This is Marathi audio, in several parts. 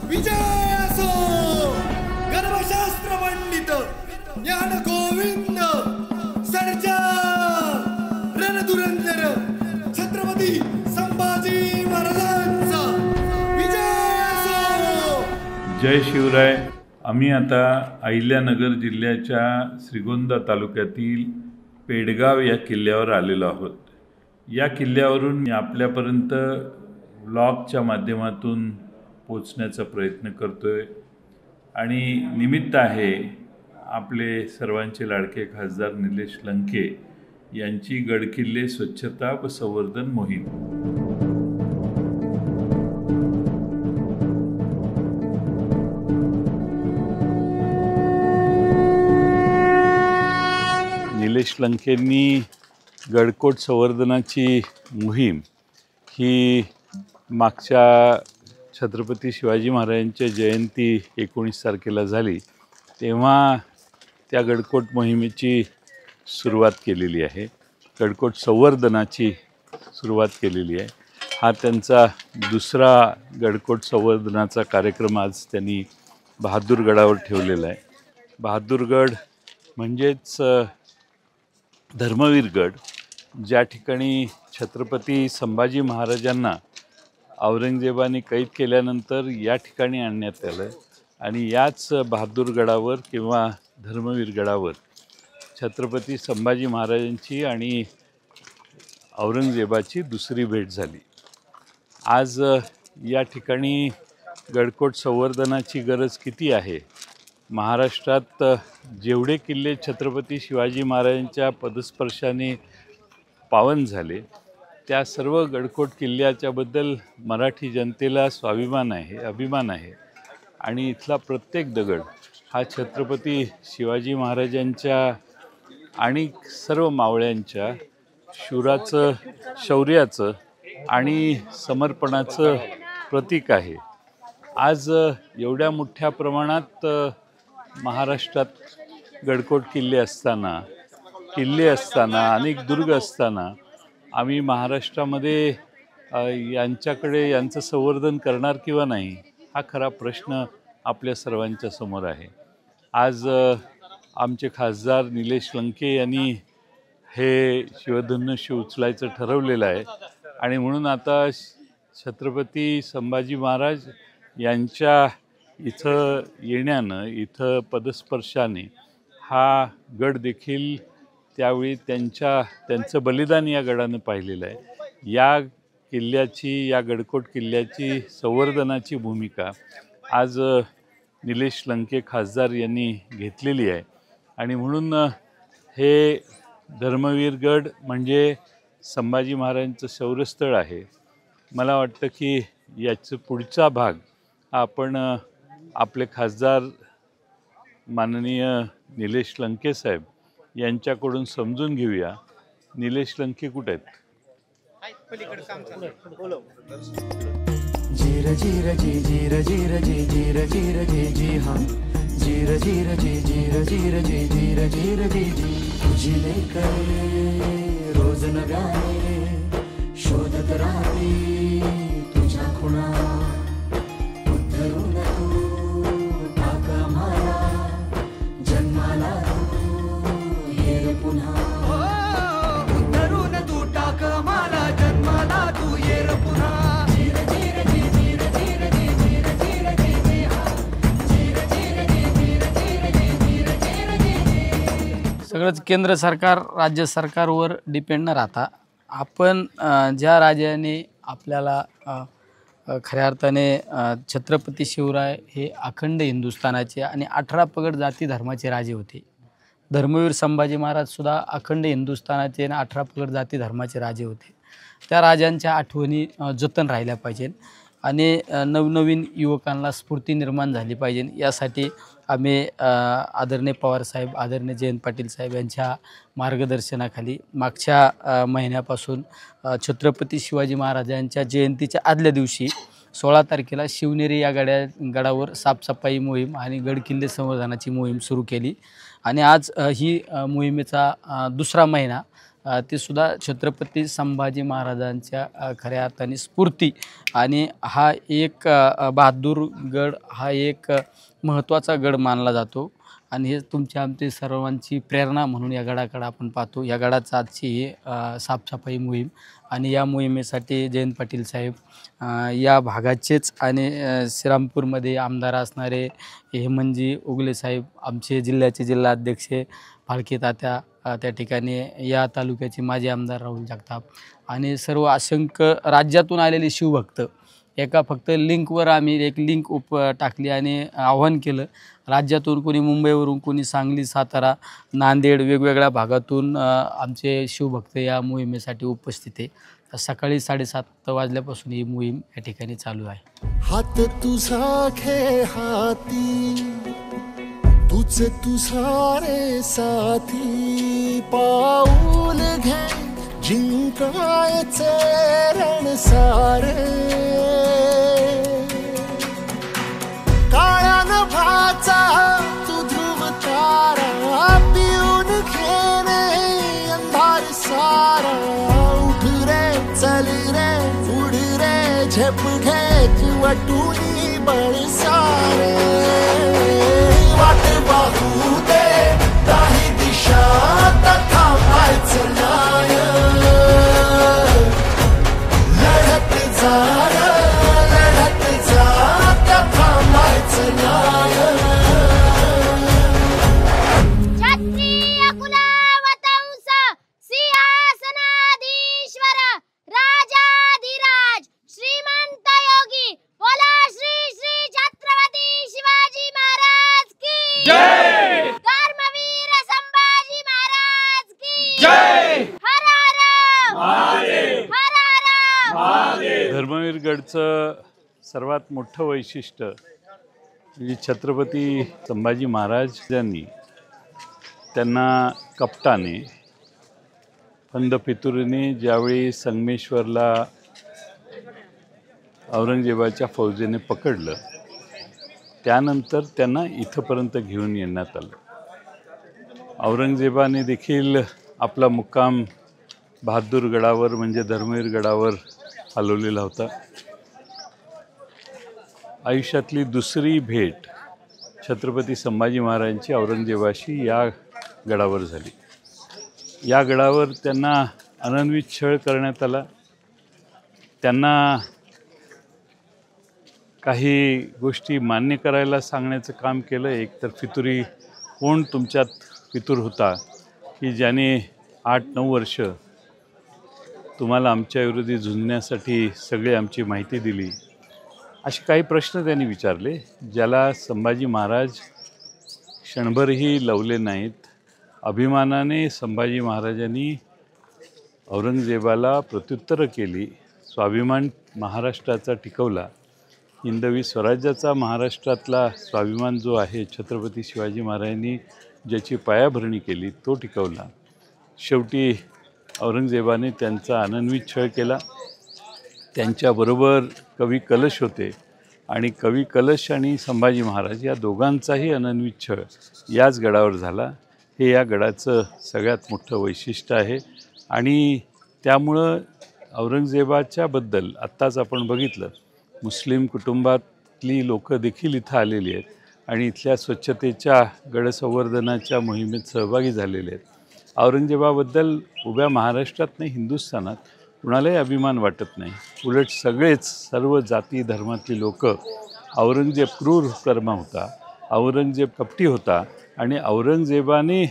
विजय असो गर्भशास्त्र पंडित ज्ञान गोविंद सर्जा रणधुरंधर छत्रपती संभाजी महाराजांचा विजय असो। जय शिवराय। आम्ही आता अहिल्यानगर जिल्ह्याच्या श्रीगोंदा तालुक्यातील पेडगाव या किल्ल्यावर आलेलो आहोत। या किल्ल्यावरून मी आपल्यापर्यंत व्लॉगच्या माध्यमातून पोहोचण्याचा प्रयत्न करतोय आणि निमित्त आहे आपले सर्वांचे लाडके खासदार निलेश लंके यांची गडकिल्ले स्वच्छता व संवर्धन मोहीम। निलेश लंकेंनी गडकोट संवर्धनाची मोहीम ही मागच्या छत्रपती शिवाजी महाराजांच्या जयंती 19 तारखेला झाली तेव्हा त्या गडकोट मोहिमेची सुरुवात केलेली आहे, गडकोट संवर्धनाची सुरुवात केलेली आहे। हा त्यांचा दुसरा गडकोट संवर्धनाचा कार्यक्रम आज त्यांनी बहादूरगडावर ठेवलेला आहे। बहादूरगड म्हणजेच धर्मवीरगड, ज्या ठिकाणी छत्रपती संभाजी महाराजांना औरंगजेबाने कैद केल्यानंतर या ठिकाणी आणण्यात आलं आणि याच बहादूरगडावर किंवा धर्मवीरगडावर छत्रपती संभाजी महाराजांची आणि औरंगजेबाची दुसरी भेट झाली। आज या ठिकाणी गडकोट संवर्धनाची गरज किती आहे? महाराष्ट्रात जेवढे किल्ले छत्रपती शिवाजी महाराजांच्या पदस्पर्शाने पावन झाले त्या सर्व गडकोट किल्ल्याच्याबद्दल मराठी जनतेला स्वाभिमान आहे, अभिमान आहे आणि इथला प्रत्येक दगड हा छत्रपती शिवाजी महाराजांच्या आणि सर्व मावळ्यांच्या शूराचं, शौर्याचं आणि समर्पणाचं प्रतीक आहे। आज एवढ्या मोठ्या प्रमाणात महाराष्ट्रात गडकोट किल्ले असताना अनेक दुर्ग असताना आम्ही महाराष्ट्रामध्ये यांचं संवर्धन करणार किंवा नाही हा खरा प्रश्न आपल्या सर्वांच्या समोर आहे। आज आमचे खासदार निलेश लंके यांनी हे शिवधनुष्य उचलायचं ठरवलेलं आहे आणि म्हणून आता छत्रपती संभाजी महाराज यांच्या इथं येण्यानं, इथं पदस्पर्शाने हा गड देखील त्यावेळी त्यांचं बलिदान या गडानं पाहिलेलं आहे। या किल्ल्याची, या गडकोट किल्ल्याची संवर्धनाची भूमिका आज निलेश लंके खासदार यांनी घेतलेली आहे आणि म्हणून हे धर्मवीरगड म्हणजे संभाजी महाराजांचं शौर्यस्थळ आहे। मला वाटतं की याचं पुढचा भाग आपण आपले खासदार माननीय निलेश लंके साहेब यांच्याकडून समजून घेऊया। निलेश लंके कुठे आहेत? जीर जीर जी जीर जीर जी जीर जीर जी जी हाँ जीर जीर जी जीर जीर जी जीर जीर जी जी तुझी लेकरे रोज नव्याने शोधत राहते तुझ्या खुणा उद्धरून तू टाक आम्हाला जन्माला तू येर पुन्हा उद्धरून तू टाक आम्हाला जन्माला तू येर पुन्हा सगळंच केंद्र सरकार राज्य सरकारवर डिपेंड न राहता आपण ज्या राजाने आपल्याला खऱ्या अर्थाने छत्रपती शिवराय हे अखंड हिंदुस्थानाचे आणि 18 पगड जाती धर्माचे राजे होते। धर्मवीर संभाजी महाराज सुद्धा अखंड हिंदुस्थानाचे आणि 18 पगड जाती धर्माचे राजे होते। त्या राजांच्या आठवणी जतन राहिल्या पाहिजेत आणि नवनवीन युवकांना स्फूर्ती निर्माण झाली पाहिजे। यासाठी आम्ही आदरणीय पवार साहेब, आदरणीय जयंत पाटील साहेब यांच्या मार्गदर्शनाखाली मागच्या महिन्यापासून छत्रपती शिवाजी महाराजांच्या जयंतीच्या आदल्या दिवशी 16 तारखेला शिवनेरी या गडावर साफसफाई मोहीम आणि गडकिल्ले संवर्धनाची मोहीम सुरू केली आणि आज ही मोहिमेचा दुसरा महिना ते सुद्धा छत्रपती संभाजी महाराजांच्या खऱ्या अर्थाने स्फूर्ती आणि हा एक बहादूर गड हा एक महत्त्वाचा गड मानला जातो आणि हे तुमच्या आमची सर्वांची प्रेरणा म्हणून या गडाकडे आपण पाहतो. या गडाचा आजची ही साफसफाई मोहीम आणि या मोहिमेसाठी जयंत पाटील साहेब या भागाचेच आणि श्रीरामपूरमध्ये आमदार असणारे हेमंतजी उगले साहेब, आमचे जिल्ह्याचे जिल्हाध्यक्ष फाळके तात्या, त्या ठिकाणी या तालुक्याचे माजी आमदार राहुल जगताप आणि सर्व असंख्य राज्यातून आलेले शिवभक्त एका फक्त लिंकवर आम्ही एक लिंक टाकली आणि आव्हान केलं. राज्यातून कोणी मुंबईवरून, कोणी सांगली, सातारा, नांदेड वेगवेगळ्या भागातून आमचे शिवभक्त या मोहिमेसाठी उपस्थित आहे. सकाळी 7:30 वाजल्यापासून ही मोहीम या ठिकाणी चालू आहे. हात तुझा खे हाती तुझ तुझारे साथी पाऊल घे जिंकायचे रण सारे काळ्यान भाचा तू ध्रुव तारा पिऊन घेणे अंधार सारा उठ रे चल रे उड रे झेप घे वटुनी बळ सारे वाट पाहू दे काही दिशा थांबायचं नाय लढत जा थांबायचं नाय. क्षत्रिय कुलवतंस सिंहासनाधीश्वर राजाधिराज श्रीमंत योगी बोला श्री श्री छत्रपती शिवाजी महाराज की जय. धर्मवीर संभाजी महाराज की जय. हर हर महादेव. हर हर महादेव. धर्मवीरगडचं सर्वात मोठं वैशिष्ट्य म्हणजे छत्रपती संभाजी महाराजांनी त्यांना कपटाने फंद फितुरीने ज्यावेळी संगमेश्वरला औरंगजेबाच्या फौजेने पकडलं त्यानंतर त्यांना इथंपर्यंत घेऊन येण्यात आलं. औरंगजेबाने देखील आपला मुक्काम बहादूरगडावर म्हणजे धर्मवीरगडावर हलवलेला होता. आयुष्यातली दुसरी भेट छत्रपती संभाजी महाराजांची औरंगजेबाशी या गडावर झाली. या गडावर त्यांना अनन्वित छळ करण्यात आला. त्यांना काही गोष्टी मान्य करायला सांगण्याचं काम केलं. एकतर फितुरी कोण तुमच्यात फितूर होता की ज्याने 8-9 वर्ष तुम्हाला आमच्याविरोधी झुंजण्यासाठी सगळी आमची माहिती दिली, असे काही प्रश्न त्यांनी विचारले ज्याला संभाजी महाराज क्षणभरही लवले नाहीत. अभिमानाने संभाजी महाराजांनी औरंगजेबाला प्रत्युत्तरं केली. स्वाभिमान महाराष्ट्राचा टिकवला. हिंदवी स्वराज्याचा महाराष्ट्रातला स्वाभिमान जो आहे छत्रपती शिवाजी महाराजांनी ज्याची पायाभरणी केली तो टिकवला. शेवटी औरंगजेबाने त्यांचा अनन्वित छळ केला. त्यांच्याबरोबर कवी कलश होते आणि कवी कलश आणि संभाजी महाराज या दोघांचाही अनन्वित छळ याच गडावर झाला. हे या गडाचं सगळ्यात मोठं वैशिष्ट्य आहे. आणि त्यामुळं औरंगजेबाच्याबद्दल आत्ताच आपण बघितलं मुस्लिम कुटुंबातली लोकं देखील इथं आलेली आहेत आणि इथल्या स्वच्छतेच्या गडसंवर्धनाच्या मोहिमेत सहभागी झालेले आहेत. औरंगजेबाबद्दल उभ्या महाराष्ट्रात नाही हिंदुस्थानात कुणालाही अभिमान वाटत नाही. उलट सगळेच सर्व जाती धर्मातली लोक औरंगजेब क्रूर कर्म होता, औरंगजेब कपटी होता आणि औरंगजेबाने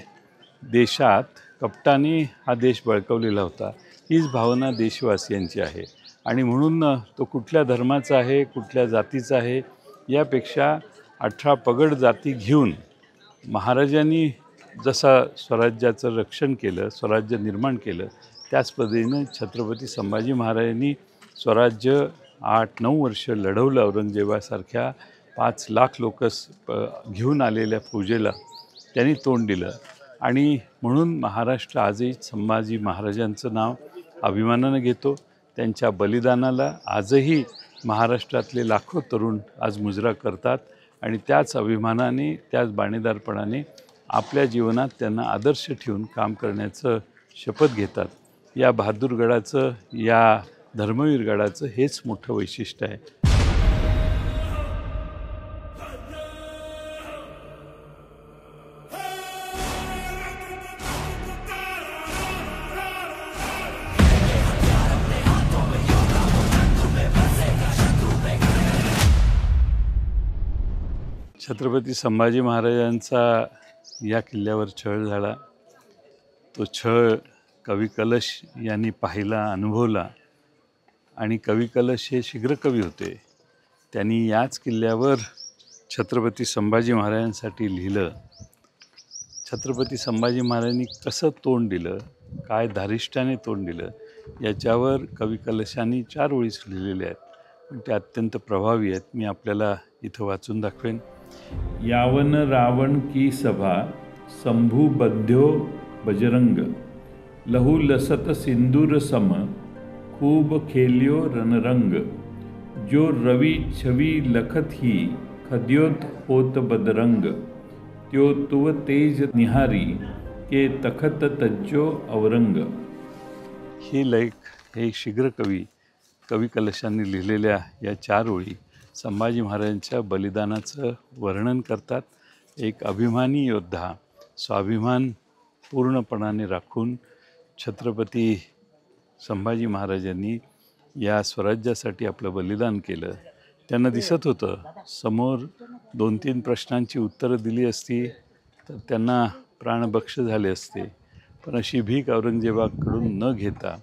देशात कपटाने हा देश बळकवलेला होता, हीच भावना देशवासियांची आहे. आणि म्हणून तो कुठल्या धर्माचा आहे कुठल्या जातीचा आहे यापेक्षा 18 पगड जाती घेऊन महाराजांनी जसा स्वराज्याचं रक्षण केलं, स्वराज्य निर्माण केलं, त्याच पद्धतीनं छत्रपती संभाजी महाराजांनी स्वराज्य 8-9 वर्ष लढवलं. औरंगजेबासारख्या 5 लाख लोक घेऊन आलेल्या फौजेला त्यांनी तोंड दिलं. आणि म्हणून महाराष्ट्र आजही संभाजी महाराजांचं नाव अभिमानानं घेतो. त्यांच्या बलिदानाला आजही महाराष्ट्रातले लाखो तरुण आज मुजरा करतात आणि त्याच अभिमानाने त्याच बाणेदारपणाने आपल्या जीवनात त्यांना आदर्श ठेवून काम करण्याचं शपथ घेतात. या बहादूरगडाचं, या धर्मवीर गडाचं हेच मोठं वैशिष्ट्य आहे. छत्रपती संभाजी महाराजांचा या किल्ल्यावर छळ झाला. तो छळ कवी कलश यांनी पाहिला, अनुभवला. आणि कवी कलश हे शीघ्रकवी होते. त्यांनी याच किल्ल्यावर छत्रपती संभाजी महाराजांसाठी लिहिलं. छत्रपती संभाजी महाराजांनी कसं तोंड दिलं, काय धारिष्ट्याने तोंड दिलं, याच्यावर कवी कलशांनी 4 ओळीच लिहिलेल्या आहेत. पण ते अत्यंत प्रभावी आहेत. मी आपल्याला इथं वाचून दाखवेन. यावन रावण की सभा शंभू बध्यो बजरंग, लहू लसत सिंदूर सम खूब खेल्यो रणरंग, जो रवि छवि लखत ही खद्योत होत बदरंग, त्यो तुव तेज निहारी के तखत तज्जो अवरंग. ही लेख हे शीघ्रकवी कवी कलशांनी लिहिलेल्या या 4 ओळी संभाजी महाराजांच्या बलिदानाचं वर्णन करतात. एक अभिमानी योद्धा स्वाभिमान पूर्णपणाने राखून छत्रपती संभाजी महाराजांनी या स्वराज्यासाठी आपलं बलिदान केलं. त्यांना दिसत होतं समोर 2-3 प्रश्नांची उत्तरं दिली असती तर त्यांना प्राणभक्ष झाले असते. पण अशी भीक औरंगजेबाकडून न घेता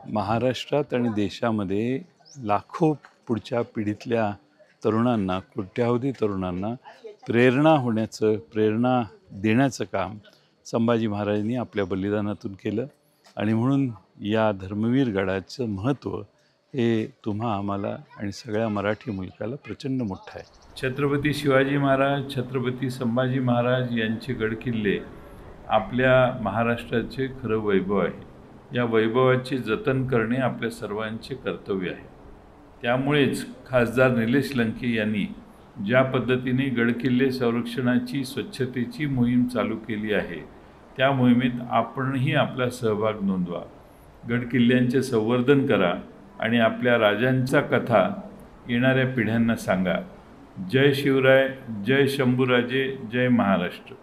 महाराष्ट्रात आणि देशामध्ये लाखो पुढच्या पिढीतल्या तरुणांना, कोट्यावधी तरुणांना प्रेरणा देण्याचं काम संभाजी महाराजांनी आपल्या बलिदानातून केलं. आणि म्हणून या धर्मवीर गडाचं महत्त्व हे तुम्हा आम्हाला आणि सगळ्या मराठी मुलकाला प्रचंड मोठं आहे. छत्रपती शिवाजी महाराज, छत्रपती संभाजी महाराज यांचे गडकिल्ले आपल्या महाराष्ट्राचे खरं वैभव आहे. या वैभवाचे जतन करणे आपल्या सर्वांचे कर्तव्य आहे. त्यामुळेच खासदार निलेश लंके यांनी ज्या पद्धतीने गडकिल्ले संरक्षणाची, स्वच्छतेची मोहीम चालू केली आहे, त्या मोहिमेत आपणही आपला सहभाग नोंदवा. गडकिल्ल्यांचे संवर्धन करा आणि आपल्या राजांच्या कथा येणाऱ्या पिढ्यांना सांगा. जय शिवराय, जय शंभूराजे, जय महाराष्ट्र.